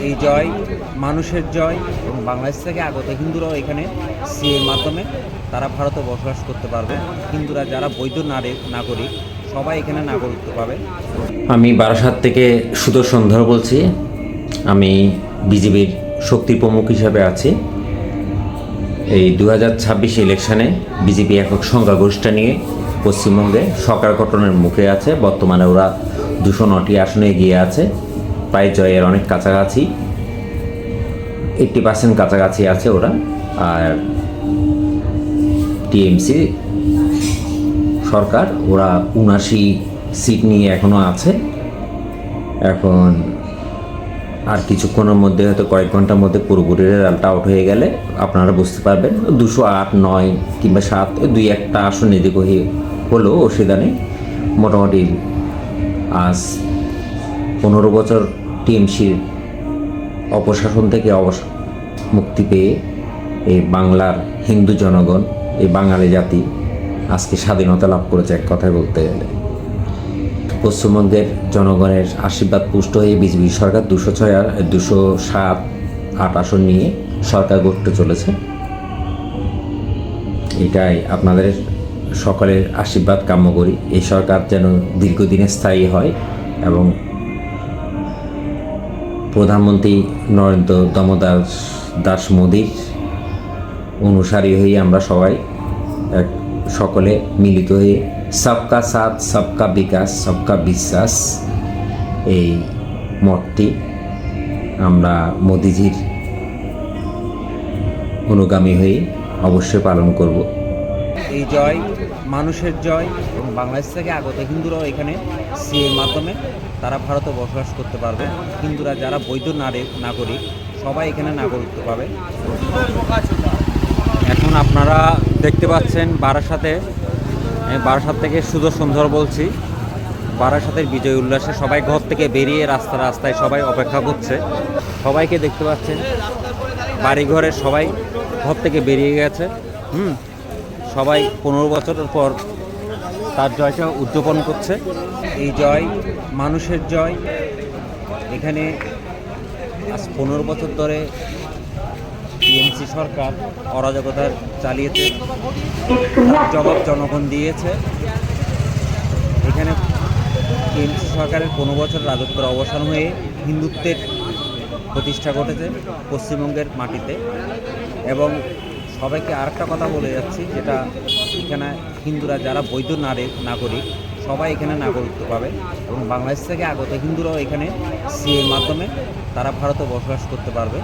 এই জয় মানুষের জয় এবং বাংলাদেশ থেকে আগত হিন্দুরাও এখানে সিএর মাধ্যমে তারা ভারতে বসবাস করতে পারবে। হিন্দুরা যারা বৈধ নাগরিক সবাই এখানে নাগরিকত্ব পাবে। আমি বারাসাত থেকে সুদর্শন ধর বলছি। আমি বিজেপির শক্তি প্রমুখ হিসাবে আছি। এই 2026 ইলেকশনে বিজেপি একক সংখ্যাগরিষ্ঠতা নিয়ে পশ্চিমবঙ্গে সরকার গঠনের মুখে আছে। বর্তমানে ওরা 209টি আসনে এগিয়ে আছে, প্রায় জয়ের অনেক কাছাকাছি, 80% কাছাকাছি আছে ওরা। আর টিএমসি সরকার ওরা 79 সিট নিয়ে এখনও আছে। এখন আর কিছুক্ষণের মধ্যে, হয়তো কয়েক ঘন্টার মধ্যে পুরোপুরি রেজাল্ট আউট হয়ে গেলে আপনারা বুঝতে পারবেন 208, 9 কিংবা 7 2-1টা আসন এদিক হলেও অসুবিধা নেই। মোটামুটি আজ 15 বছর টিএমসির অপশাসন থেকে মুক্তি পেয়ে এই বাংলার হিন্দু জনগণ, এই বাঙালি জাতি আজকে স্বাধীনতা লাভ করেছে। এক কথায় বলতে গেলে পশ্চিমবঙ্গের জনগণের আশীর্বাদ পুষ্ট হয়ে বিজেপি সরকার 207-8 আসন নিয়ে সরকার গড়তে চলেছে। এটাই আপনাদের সকলের আশীর্বাদ কাম্য করি। এই সরকার যেন দীর্ঘদিনে স্থায়ী হয় এবং প্রধানমন্ত্রী নরেন্দ্র দামোদর দাস মোদীর অনুসারী হয়ে আমরা সবাই সকলে মিলিত হয়ে সবকা সাথ সবকা বিকাশ সবকা বিশ্বাস এই মতটি আমরা মোদিজির অনুগামী হয়ে অবশ্যই পালন করব। এই জয় মানুষের জয় এবং বাংলাদেশ থেকে আগত হিন্দুরাও এখানে সিএর মাধ্যমে তারা ভারতে বসবাস করতে পারবে। হিন্দুরা যারা বৈধ নাগরিক সবাই এখানে নাগরিকত্ব পাবে। এখন আপনারা দেখতে পাচ্ছেন বারাসাত থেকে সুদর্শন ধর বলছি। বারাসাতের বিজয় উল্লাসে সবাই ঘর থেকে বেরিয়ে রাস্তায় সবাই অপেক্ষা করছে। সবাইকে দেখতে পাচ্ছেন, বাড়িঘরের সবাই ঘর থেকে বেরিয়ে গেছে। সবাই 15 বছরের পর তার জয়টা উদযাপন করছে। এই জয় মানুষের জয়। এখানে আজ 15 বছর ধরে টিএমসি সরকার অরাজকতা চালিয়েছে, জবাব জনগণ দিয়েছে। এখানে টিএমসি সরকারের 15 বছর রাজত্বের অবসান হয়ে হিন্দুত্বের প্রতিষ্ঠা ঘটেছে পশ্চিমবঙ্গের মাটিতে। এবং সবাইকে আরেকটা কথা বলে যাচ্ছি, যেটা এখানে হিন্দুরা যারা বৈধ নাগরিক সবাই এখানে নাগরিকত্ব পাবে এবং বাংলাদেশ থেকে আগত হিন্দুরাও এখানে সিএর মাধ্যমে তারা ভারতে বসবাস করতে পারবে।